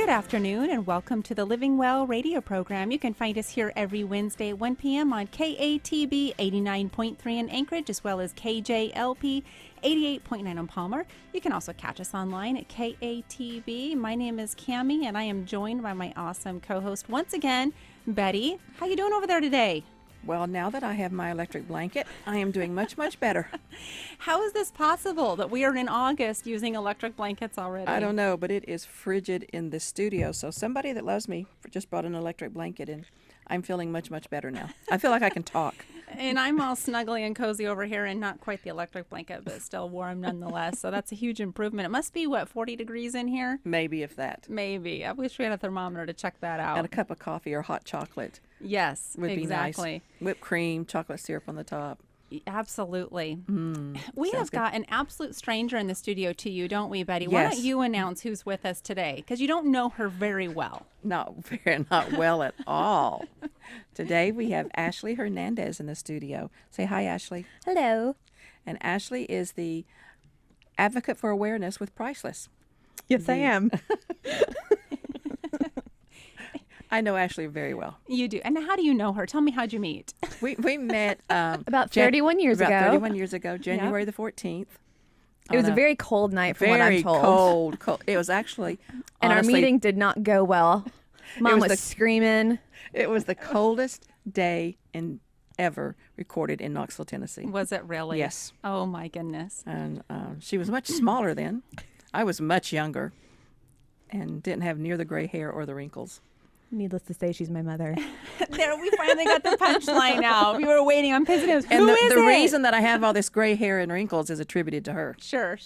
Good afternoon and welcome to the Living Well radio program. You can find us here every Wednesday at 1 p.m. on KATB 89.3 in Anchorage as well as KJLP 88.9 on Palmer. You can also catch us online at KATB. My name is Cammie and I am joined by my awesome co-host once again, Betty. How you doing over there today? Well, now that I have my electric blanket, I am doing much, much better. How is this possible that we are in August using electric blankets already? I don't know, but it is frigid in the studio. So somebody that loves me just brought an electric blanket and I'm feeling much, much better now. I feel like I can talk. And I'm all snuggly and cozy over here and not quite the electric blanket, but still warm nonetheless. So that's a huge improvement. It must be, 40 degrees in here? Maybe if that. Maybe. I wish we had a thermometer to check that out. And a cup of coffee or hot chocolate. Yes, would exactly. Be nice. Whipped cream, chocolate syrup on the top. Absolutely. We have got an absolute stranger in the studio to you, don't we, Betty? Yes. Why don't you announce who's with us today? Because you don't know her very well. Not well at all. Today we have Ashley Hernandez in the studio. Say hi, Ashley. Hello. And Ashley is the advocate for awareness with Priceless. Yes, I am. I know Ashley very well. You do. And how do you know her? Tell me, how'd you meet? We met about 31 years ago. About 31 years ago, January the 14th. It was a very cold night from what I'm told. Very cold. It was actually, and honestly, our meeting did not go well. Mom was screaming. It was the coldest day ever recorded in Knoxville, Tennessee. Was it really? Yes. Oh, my goodness. And she was much smaller then. I was much younger and didn't have near the gray hair or the wrinkles. Needless to say, she's my mother. There, we finally got the punchline out. We were waiting on pins and needles. And the reason that I have all this gray hair and wrinkles is attributed to her. Sure.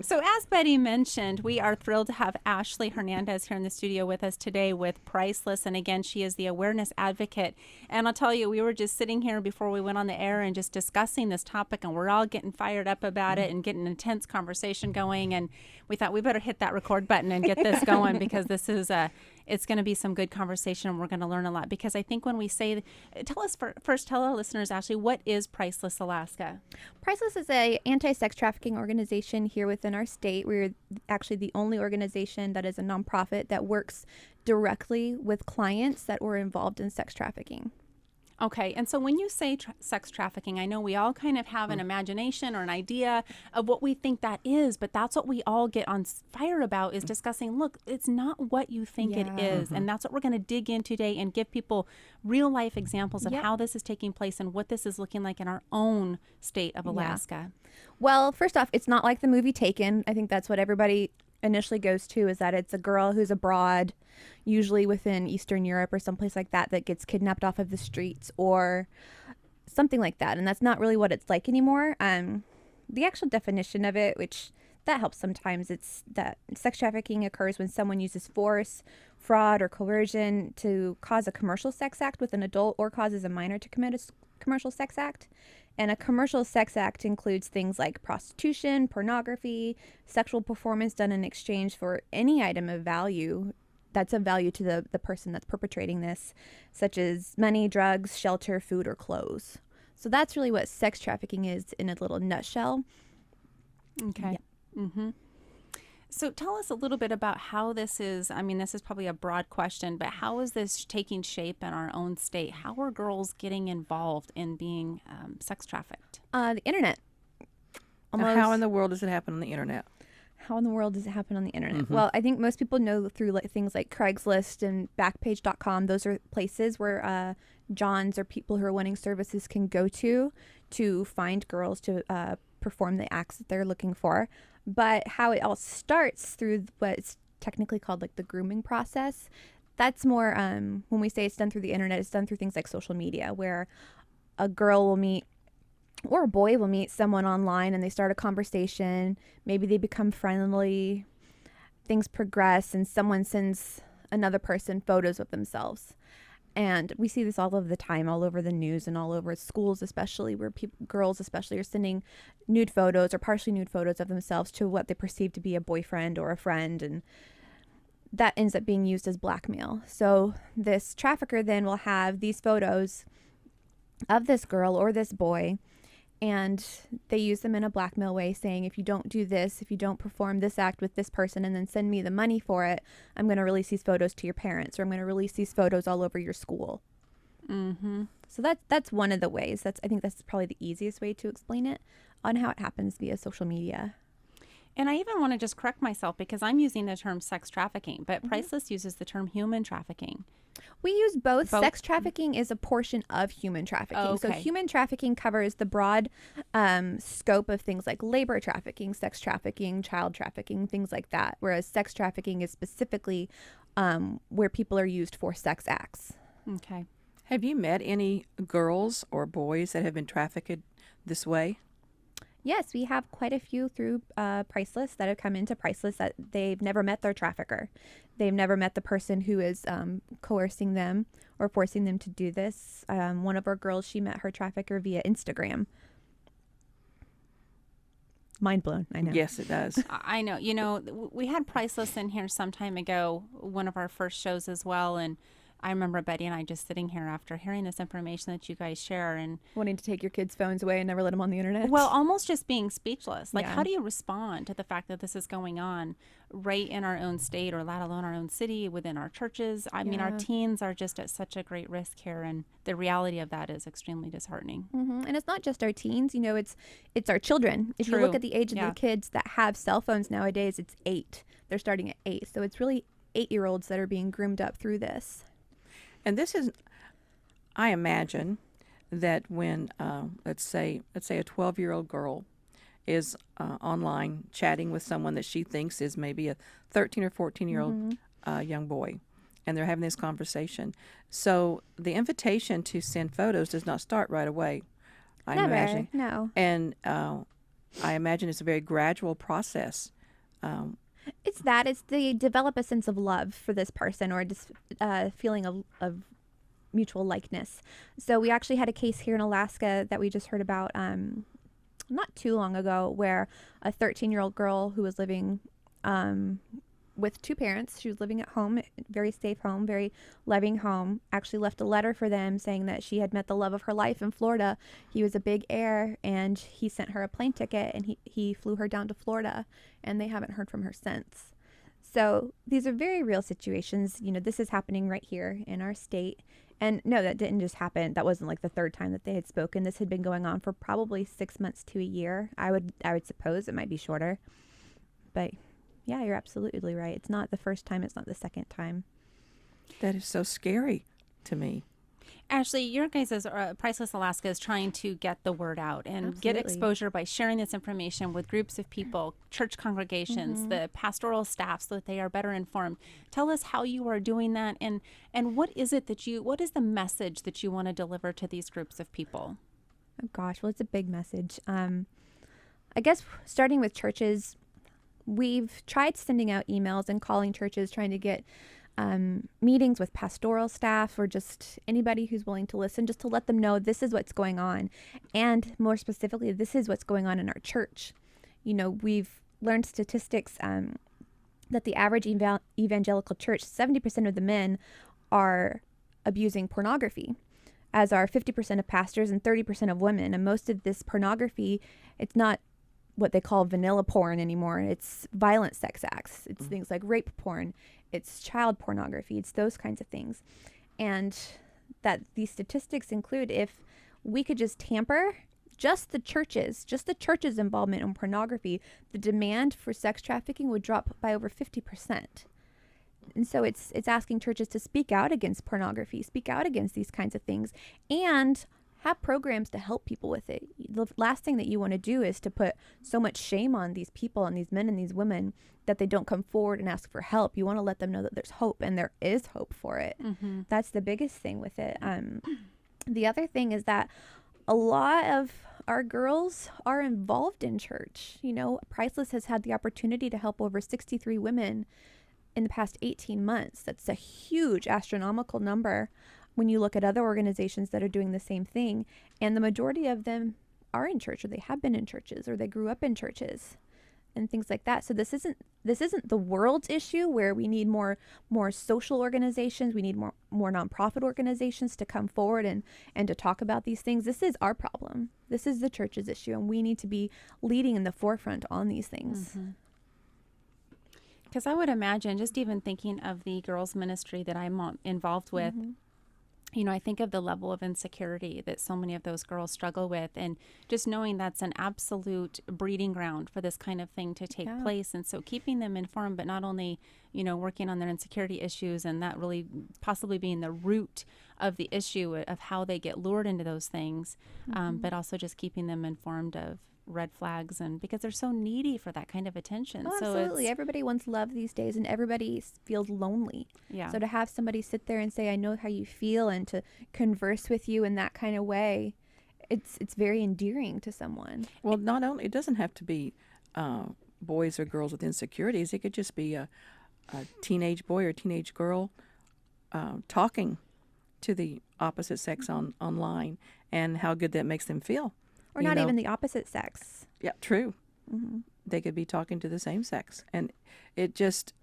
So as Betty mentioned, we are thrilled to have Ashley Hernandez here in the studio with us today with Priceless. And again, she is the awareness advocate. And I'll tell you, we were just sitting here before we went on the air and just discussing this topic, and we're all getting fired up about it and getting an intense conversation going. And we thought we better hit that record button and get this going because this is it's going to be some good conversation and we're going to learn a lot. Because I think when we say, tell our listeners, Ashley, what is Priceless Alaska? Priceless is a anti-sex trafficking organization here within our state. We're actually the only organization that is a nonprofit that works directly with clients that were involved in sex trafficking. Okay, and so when you say sex trafficking, I know we all kind of have an imagination or an idea of what we think that is, but that's what we all get on fire about is discussing, look, it's not what you think it is, and that's what we're going to dig in today and give people real-life examples of how this is taking place and what this is looking like in our own state of Alaska. Well, first off, it's not like the movie Taken. I think that's what everybody initially goes to, is that it's a girl who's abroad, usually within Eastern Europe or someplace like that gets kidnapped off of the streets or something like that. And that's not really what it's like anymore. The actual definition of it, which that helps sometimes, it's that sex trafficking occurs when someone uses force, fraud, or coercion to cause a commercial sex act with an adult or causes a minor to commit a commercial sex act. And a commercial sex act includes things like prostitution, pornography, sexual performance done in exchange for any item of value that's of value to the person that's perpetrating this, such as money, drugs, shelter, food, or clothes. So that's really what sex trafficking is in a little nutshell. Okay. Yeah. Mm-hmm. So tell us a little bit about how this is, this is probably a broad question, but how is this taking shape in our own state? How are girls getting involved in being sex trafficked? The internet. How in the world does it happen on the internet? How in the world does it happen on the internet? Mm-hmm. Well, I think most people know through things like Craigslist and Backpage.com. Those are places where Johns or people who are wanting services can go to find girls to perform the acts that they're looking for. But how it all starts through what's technically called the grooming process. That's more, when we say it's done through the internet, it's done through things like social media, where a girl will meet or a boy will meet someone online and they start a conversation. Maybe they become friendly. Things progress and someone sends another person photos of themselves. And we see this all of the time, all over the news and all over schools, especially where girls especially are sending nude photos or partially nude photos of themselves to what they perceive to be a boyfriend or a friend. And that ends up being used as blackmail. So this trafficker then will have these photos of this girl or this boy, And they use them in a blackmail way, saying, if you don't do this, if you don't perform this act with this person and then send me the money for it, I'm going to release these photos to your parents, or I'm going to release these photos all over your school. Mm-hmm. So that's one of the ways. I think that's probably the easiest way to explain it, on how it happens via social media. And I even want to just correct myself because I'm using the term sex trafficking, but Priceless uses the term human trafficking. We use both. Sex trafficking is a portion of human trafficking. Oh, So okay. human trafficking covers the broad scope of things like labor trafficking, sex trafficking, child trafficking, things like that. Whereas sex trafficking is specifically where people are used for sex acts. Okay. Have you met any girls or boys that have been trafficked this way? Yes, we have quite a few through Priceless that have come into Priceless that they've never met their trafficker. They've never met the person who is coercing them or forcing them to do this. One of our girls, she met her trafficker via Instagram. Mind blown, I know. Yes, it does. I know. You know, we had Priceless in here some time ago, one of our first shows as well, and I remember Betty and I just sitting here after hearing this information that you guys share and Wanting to take your kids' phones away and never let them on the internet. well, almost just being speechless. Like, Yeah. how do you respond to the fact that this is going on right in our own state, or let alone our own city, within our churches? I mean, our Yeah. teens are just at such a great risk here, and the reality of that is extremely disheartening. And it's not just our teens, you know, it's our children. If you True. look at the age of Yeah. the kids that have cell phones nowadays, it's 8. They're starting at 8. So it's really 8-year-olds that are being groomed up through this. And this is, I imagine that when, let's say a 12-year-old girl is online chatting with someone that she thinks is maybe a 13 or 14-year-old young boy, and they're having this conversation. So the invitation to send photos does not start right away, I Never, imagine. no. And I imagine it's a very gradual process. It's they develop a sense of love for this person, or just feeling of mutual likeness. So we actually had a case here in Alaska that we just heard about not too long ago, where a 13-year-old girl who was living with 2 parents, she was living at home, very safe home, very loving home, actually left a letter for them saying that she had met the love of her life in Florida. He was a big air, and he sent her a plane ticket, and he flew her down to Florida, and they haven't heard from her since. So these are very real situations. You know, this is happening right here in our state. And no, that didn't just happen. That wasn't like the 3rd time that they had spoken. This had been going on for probably 6 months to a year. I would suppose it might be shorter. But yeah, you're absolutely right. It's not the first time. It's not the 2nd time. That is so scary to me. Ashley, your guys' Priceless Alaska is trying to get the word out and get Absolutely. exposure by sharing this information with groups of people, church congregations, the pastoral staff, so that they are better informed. Tell us how you are doing that, and what is it what is the message that you want to deliver to these groups of people? Oh gosh, well, it's a big message. I guess starting with churches, we've tried sending out emails and calling churches, trying to get meetings with pastoral staff, or just anybody who's willing to listen, just to let them know this is what's going on. And more specifically, this is what's going on in our church. You know, we've learned statistics that the average evangelical church, 70% of the men are abusing pornography, as are 50% of pastors and 30% of women. And most of this pornography, it's not what they call vanilla porn anymore. It's violent sex acts. It's things like rape porn. It's child pornography. It's those kinds of things. And that these statistics include, if we could just tamper just the church's involvement in pornography, the demand for sex trafficking would drop by over 50%. And so it's asking churches to speak out against pornography, speak out against these kinds of things, and have programs to help people with it. The last thing that you want to do is to put so much shame on these people and these men and these women that they don't come forward and ask for help. You want to let them know that there's hope, and there is hope for it. That's the biggest thing with it. The other thing is that a lot of our girls are involved in church. You know, Priceless has had the opportunity to help over 63 women in the past 18 months. That's a huge astronomical number when you look at other organizations that are doing the same thing. And the majority of them are in church, or they have been in churches, or they grew up in churches. and things like that. So this isn't the world's issue where we need more social organizations. We need more nonprofit organizations to come forward and to talk about these things. This is our problem. This is the church's issue, and we need to be leading in the forefront on these things. Because I would imagine, just even thinking of the girls' ministry that I'm involved with, you know, I think of the level of insecurity that so many of those girls struggle with, and just knowing that's an absolute breeding ground for this kind of thing to take place. And so keeping them informed, but not only, you know, working on their insecurity issues and that really possibly being the root of the issue of how they get lured into those things, but also just keeping them informed of red flags, and because they're so needy for that kind of attention. Oh, so absolutely. Everybody wants love these days, and everybody feels lonely. Yeah. So to have somebody sit there and say, "I know how you feel," and to converse with you in that kind of way, it's very endearing to someone. Well, not only, it doesn't have to be boys or girls with insecurities. It could just be a teenage boy or teenage girl talking to the opposite sex online, and how good that makes them feel. Or not even the opposite sex. Yeah, true. They could be talking to the same sex, and it's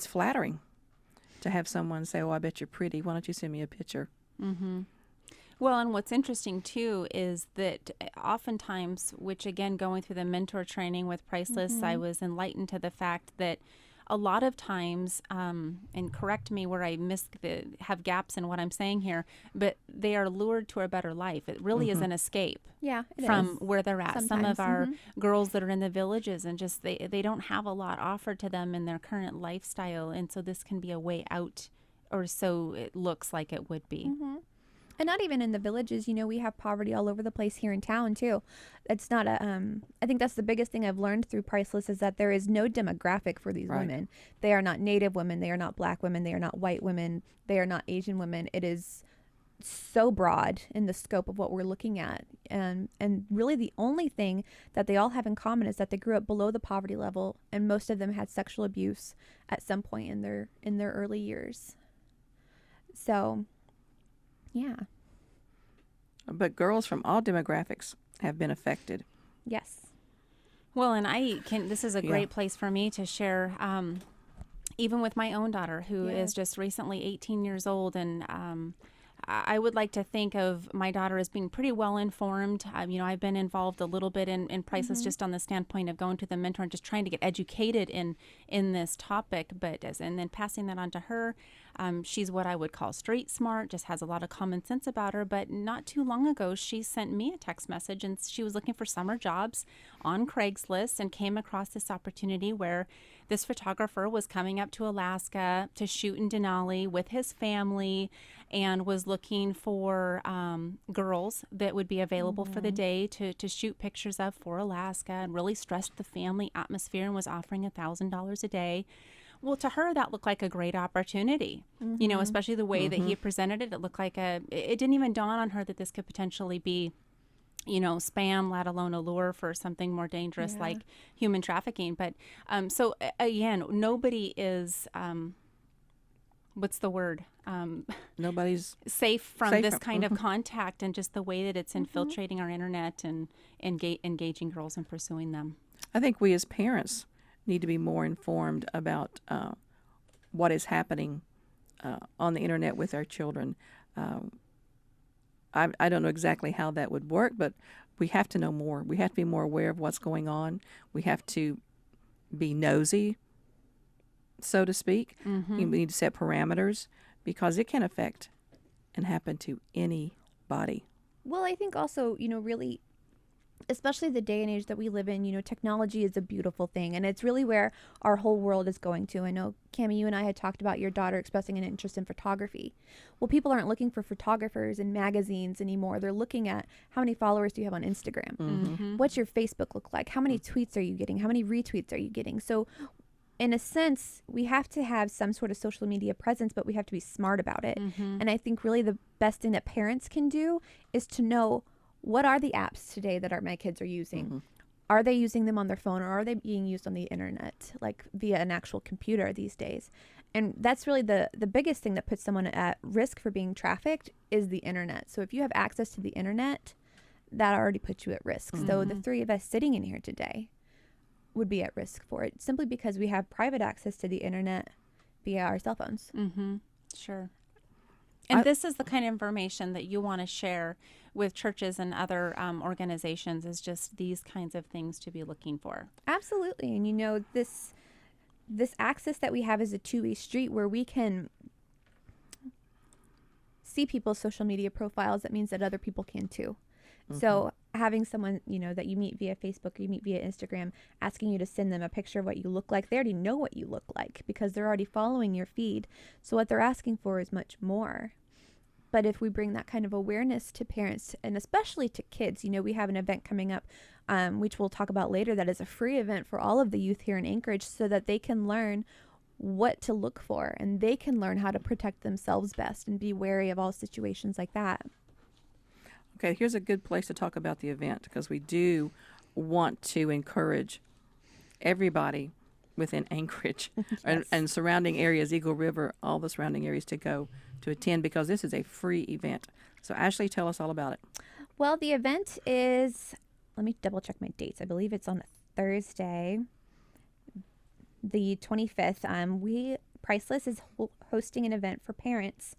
flattering to have someone say, "Oh, I bet you're pretty. Why don't you send me a picture?" Well, and what's interesting too is that oftentimes, which again, going through the mentor training with Priceless, I was enlightened to the fact that a lot of times, and correct me where I have gaps in what I'm saying here, but they are lured to a better life. It really is an escape from where they're at. Some of our girls that are in the villages, and just they don't have a lot offered to them in their current lifestyle, and so this can be a way out, or so it looks like it would be. And not even in the villages, you know, we have poverty all over the place here in town too. It's not I think that's the biggest thing I've learned through Priceless, is that there is no demographic for these women. They are not Native women. They are not Black women. They are not white women. They are not Asian women. It is so broad in the scope of what we're looking at. And really the only thing that they all have in common is that they grew up below the poverty level, and most of them had sexual abuse at some point in their early years. So yeah. But girls from all demographics have been affected. Yes. Well, and this is a great place for me to share, even with my own daughter, who is just recently 18 years old. And I would like to think of my daughter as being pretty well informed. You know, I've been involved a little bit in Priceless, just on the standpoint of going to the mentor and just trying to get educated in this topic, and then passing that on to her. She's what I would call street smart, just has a lot of common sense about her. But not too long ago, she sent me a text message, and she was looking for summer jobs on Craigslist and came across this opportunity where this photographer was coming up to Alaska to shoot in Denali with his family, and was looking for girls that would be available for the day to shoot pictures of for Alaska, and really stressed the family atmosphere, and was offering $1,000 a day. Well, to her, that looked like a great opportunity, you know, especially the way that he presented it. It looked like it didn't even dawn on her that this could potentially be, you know, spam, let alone a lure for something more dangerous like human trafficking. But so again, nobody is, what's the word? Nobody's safe from this kind of contact, and just the way that it's infiltrating our internet and engaging girls and pursuing them. I think we as parents need to be more informed about what is happening on the internet with our children. I don't know exactly how that would work, but we have to know more. We have to be more aware of what's going on. We have to be nosy, so to speak. We need to set parameters, because it can affect and happen to anybody. Well, I think also, you know, really, especially the day and age that we live in, you know, technology is a beautiful thing, and it's really where our whole world is going to. I know, Cammie, you and I had talked about your daughter expressing an interest in photography. Well, people aren't looking for photographers in magazines anymore. They're looking at how many followers do you have on Instagram? What's your Facebook look like? How many tweets are you getting? How many retweets are you getting? So in a sense, we have to have some sort of social media presence, but we have to be smart about it. And I think really the best thing that parents can do is to know, what are the apps today that my kids are using? Are they using them on their phone, or are they being used on the internet, like via an actual computer these days? And that's really the biggest thing that puts someone at risk for being trafficked, is the internet. So if you have access to the internet, that already puts you at risk. So the three of us sitting in here today, would be at risk for it, simply because we have private access to the internet via our cell phones. Mm-hmm. Sure. And this is the kind of information that you want to share with churches and other organizations, is just these kinds of things to be looking for. Absolutely. And this access that we have is a two-way street where we can see people's social media profiles. That means that other people can too. Mm-hmm. So having someone, that you meet via Facebook or you meet via Instagram, asking you to send them a picture of what you look like, they already know what you look like because they're already following your feed. So what they're asking for is much more. But if we bring that kind of awareness to parents, and especially to kids, we have an event coming up, which we'll talk about later, that is a free event for all of the youth here in Anchorage, so that they can learn what to look for and they can learn how to protect themselves best and be wary of all situations like that. Okay, here's a good place to talk about the event, because we do want to encourage everybody within Anchorage Yes. and surrounding areas, Eagle River, all the surrounding areas, to go to attend, because this is a free event. So Ashley, tell us all about it. Well, the event is, let me double check my dates. I believe it's on Thursday, the 25th. Priceless is hosting an event for parents.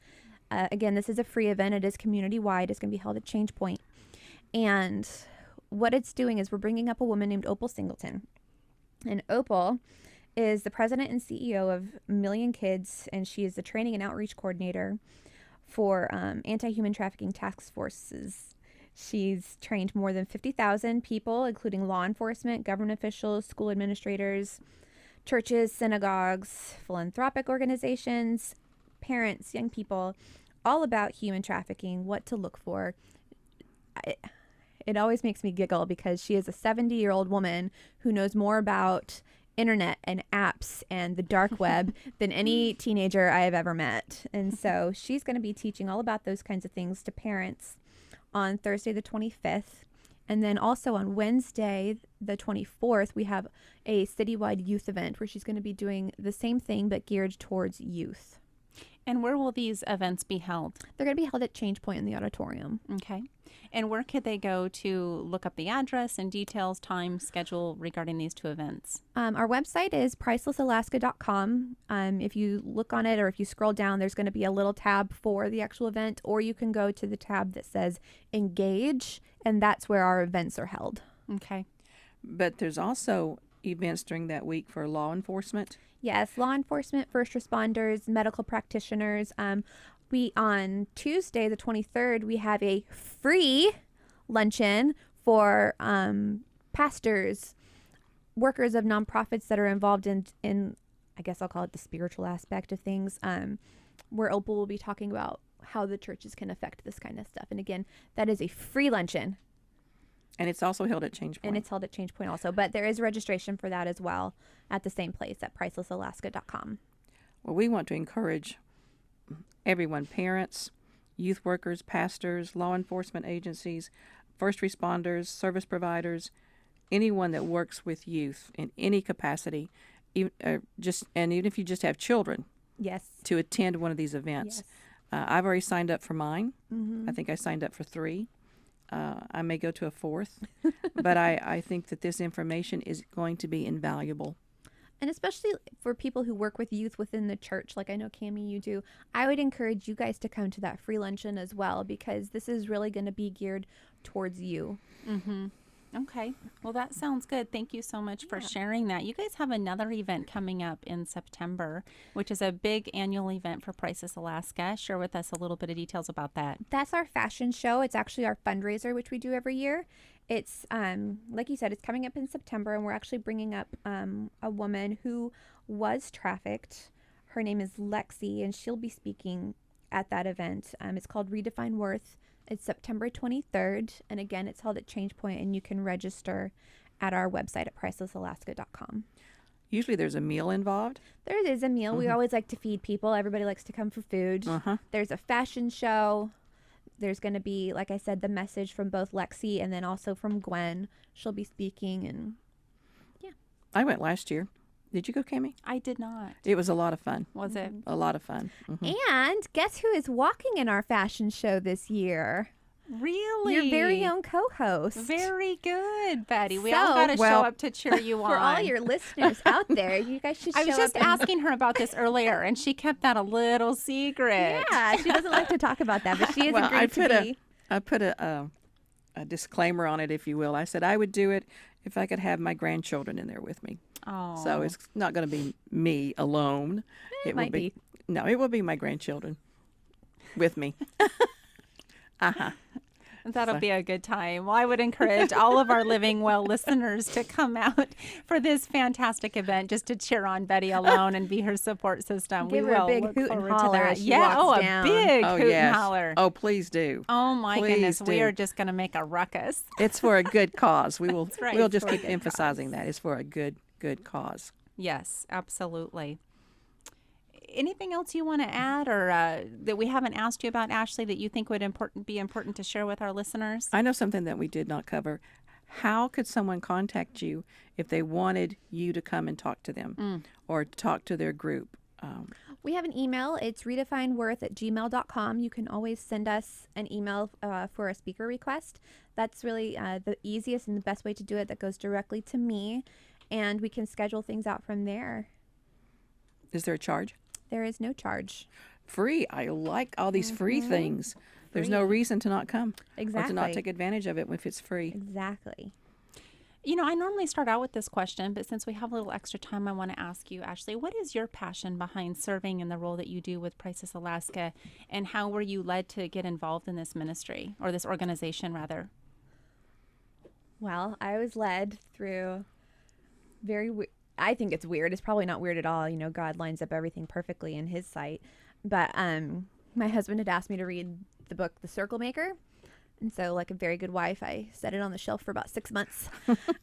Again, this is a free event. It is community-wide. It's going to be held at Change Point. And what it's doing is we're bringing up a woman named Opal Singleton. And Opal is the president and CEO of Million Kids, and she is the training and outreach coordinator for anti-human trafficking task forces. She's trained more than 50,000 people, including law enforcement, government officials, school administrators, churches, synagogues, philanthropic organizations, parents, young people, all about human trafficking, what to look for. It always makes me giggle because she is a 70-year-old woman who knows more about internet and apps and the dark web than any teenager I have ever met. And so she's going to be teaching all about those kinds of things to parents on Thursday the 25th. And then also on Wednesday the 24th, we have a citywide youth event where she's going to be doing the same thing but geared towards youth. And where will these events be held? They're going to be held at Change Point in the auditorium. Okay. And where could they go to look up the address and details, time, schedule regarding these two events? Our website is pricelessalaska.com. If you look on it or if you scroll down, there's going to be a little tab for the actual event, or you can go to the tab that says Engage, and that's where our events are held. Okay. But there's also events during that week for law enforcement. Yes, law enforcement, first responders, medical practitioners. On Tuesday, the 23rd, we have a free luncheon for pastors, workers of nonprofits that are involved in, I guess I'll call it the spiritual aspect of things, where Opal will be talking about how the churches can affect this kind of stuff. And again, that is a free luncheon. And it's also held at Change Point. And it's held at Change Point also. But there is registration for that as well at the same place at pricelessalaska.com. Well, we want to encourage everyone, parents, youth workers, pastors, law enforcement agencies, first responders, service providers, anyone that works with youth in any capacity, even if you just have children, Yes. to attend one of these events. Yes. I've already signed up for mine. Mm-hmm. I think I signed up for 3. I may go to a 4th, but I think that this information is going to be invaluable. And especially for people who work with youth within the church, like I know, Cammie, you do, I would encourage you guys to come to that free luncheon as well, because this is really going to be geared towards you. Mm-hmm. Okay. Well, that sounds good. Thank you so much for sharing that. You guys have another event coming up in September, which is a big annual event for Priceless Alaska. Share with us a little bit of details about that. That's our fashion show. It's actually our fundraiser, which we do every year. It's, like you said, it's coming up in September, and we're actually bringing up a woman who was trafficked. Her name is Lexi, and she'll be speaking at that event. It's called Redefine Worth. It's September 23rd, and again, it's held at Change Point, and you can register at our website at pricelessalaska.com. Usually there's a meal involved. There is a meal. We always like to feed people. Everybody likes to come for food. There's a fashion show. There's going to be, like I said, the message from both Lexi and then also from Gwen. She'll be speaking, and yeah. I went last year. Did you go, Cammie? I did not. It was a lot of fun. Was it? A lot of fun. And guess who is walking in our fashion show this year? Really? Your very own co-host. Very good, Betty. We So, all got to show well, up to cheer you on. For all your listeners out there, you guys should show I was just up. asking her about this earlier, and she kept that a little secret. Yeah, she doesn't like to talk about that, but she has agreed to be. I put a disclaimer on it, if you will. I said I would do it if I could have my grandchildren in there with me. Oh. So it's not going to be me alone. It might be. No, it will be my grandchildren with me. That'll be a good time. Well, I would encourage all of our Living Well listeners to come out for this fantastic event just to cheer on Betty alone and be her support system. Give we her a will big look hoot and forward holler to that. as she Yeah, walks down. a big hoot yes. and holler. Oh, please do. Oh my Please goodness, we do. are just going to make a ruckus. It's for a good cause. We will. right, We'll it's just for a keep good emphasizing that it's for a good cause. Yes, absolutely. Anything else you want to add or that we haven't asked you about, Ashley, that you think would be important to share with our listeners? I know something that we did not cover. How could someone contact you if they wanted you to come and talk to them or talk to their group? We have an email. It's redefineworth@gmail.com. You can always send us an email for a speaker request. That's really the easiest and the best way to do it. That goes directly to me, and we can schedule things out from there. Is there a charge? There is no charge. Free. I like all these free things. There's no reason to not come or to not Exactly. take advantage of it if it's free. Exactly. You know, I normally start out with this question, but since we have a little extra time, I want to ask you, Ashley, what is your passion behind serving in the role that you do with Priceless Alaska, and how were you led to get involved in this ministry, or this organization, rather? Well, I was led through I think it's weird. It's probably not weird at all. You know, God lines up everything perfectly in his sight. But my husband had asked me to read the book, The Circle Maker. And so, like a very good wife, I set it on the shelf for about 6 months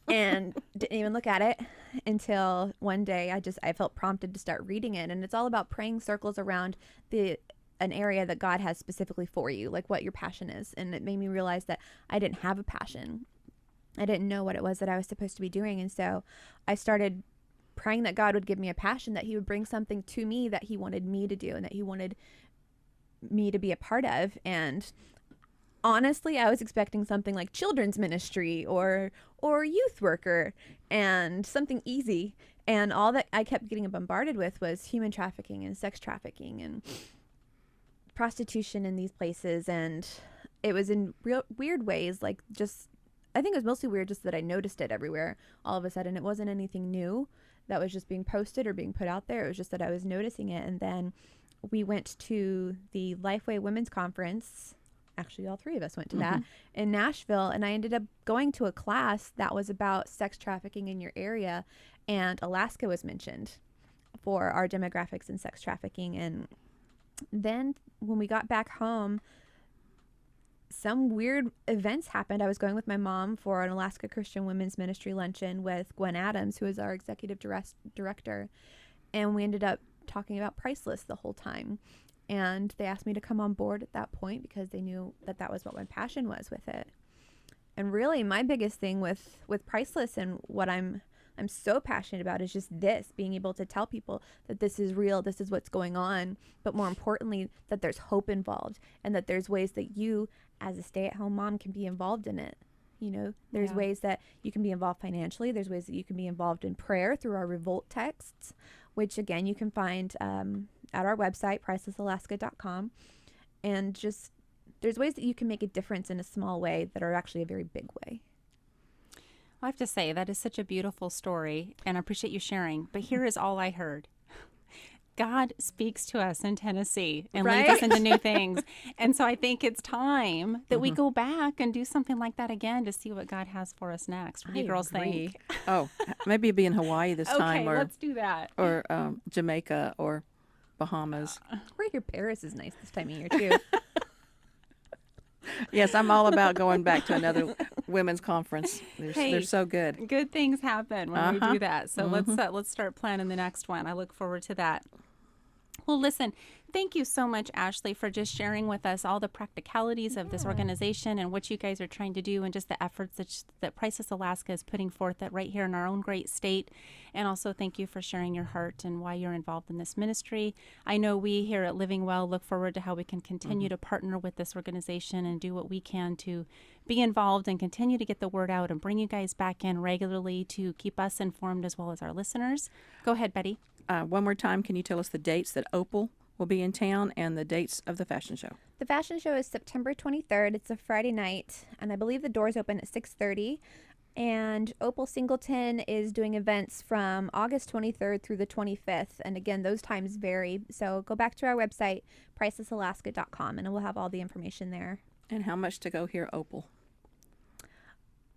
and didn't even look at it until one day I felt prompted to start reading it. And it's all about praying circles around an area that God has specifically for you, like what your passion is. And it made me realize that I didn't have a passion. I didn't know what it was that I was supposed to be doing. And so I started praying that God would give me a passion, that he would bring something to me that he wanted me to do and that he wanted me to be a part of. And honestly, I was expecting something like children's ministry or youth worker and something easy. And all that I kept getting bombarded with was human trafficking and sex trafficking and prostitution in these places. And it was in real weird ways, like just, I think it was mostly weird just that I noticed it everywhere all of a sudden. It wasn't anything new that was just being posted or being put out there. It was just that I was noticing it. And then we went to the Lifeway Women's Conference. Actually, all three of us went to that in Nashville. And I ended up going to a class that was about sex trafficking in your area. And Alaska was mentioned for our demographics and sex trafficking. And then when we got back home, some weird events happened. I was going with my mom for an Alaska Christian Women's Ministry luncheon with Gwen Adams, who is our executive director. And we ended up talking about Priceless the whole time. And they asked me to come on board at that point because they knew that that was what my passion was with it. And really my biggest thing with Priceless and what I'm so passionate about is just this, being able to tell people that this is real, this is what's going on, but more importantly, that there's hope involved and that there's ways that you as a stay-at-home mom can be involved in it. You know, there's ways that you can be involved financially. There's ways that you can be involved in prayer through our revolt texts, which again, you can find at our website, pricelessalaska.com. And just, there's ways that you can make a difference in a small way that are actually a very big way. I have to say, that is such a beautiful story, and I appreciate you sharing. But here is all I heard. God speaks to us in Tennessee and leads us into new things. And so I think it's time that we go back and do something like that again to see what God has for us next. What do you girls think? Oh, maybe it'd be in Hawaii this time, Okay, let's do that. or Jamaica or Bahamas. Or your Paris is nice this time of year too. Yes, I'm all about going back to another women's conference. They're Hey, so good. Good things happen when we do that. So let's start planning the next one. I look forward to that. Well, listen, thank you so much, Ashley, for just sharing with us all the practicalities of this organization and what you guys are trying to do, and just the efforts that Priceless Alaska is putting forth that right here in our own great state. And also thank you for sharing your heart and why you're involved in this ministry. I know we here at Living Well look forward to how we can continue to partner with this organization and do what we can to be involved and continue to get the word out and bring you guys back in regularly to keep us informed as well as our listeners. Go ahead, Betty. One more time, can you tell us the dates that Opal will be in town and the dates of the fashion show? The fashion show is September 23rd. It's a Friday night, and I believe the doors open at 6:30. And Opal Singleton is doing events from August 23rd through the 25th. And again, those times vary. So go back to our website, pricelessalaska.com, and we'll have all the information there. And how much to go hear Opal?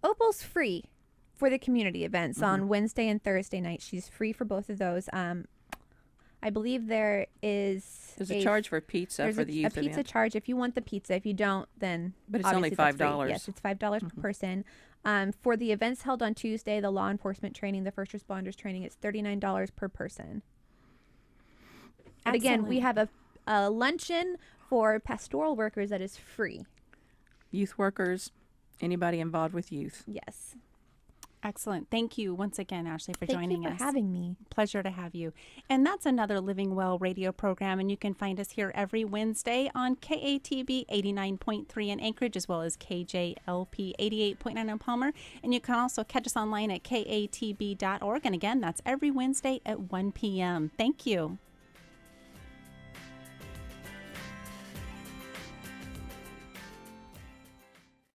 Opal's free for the community events on Wednesday and Thursday night. She's free for both of those. I believe there's a charge for pizza for the youth a pizza event. charge if you want the pizza. If you don't, then But it's only obviously that's free. $5. Yes, it's $5 per person. For the events held on Tuesday, the law enforcement training, the first responders training, it's $39 per person. And again, we have a luncheon for pastoral workers that is free. Youth workers, anybody involved with youth. Yes. Excellent. Thank you once again, Ashley, for joining us. Thank you for having me. Pleasure to have you. And that's another Living Well radio program, and you can find us here every Wednesday on KATB 89.3 in Anchorage, as well as KJLP 88.9 in Palmer. And you can also catch us online at katb.org. And again, that's every Wednesday at 1 p.m. Thank you.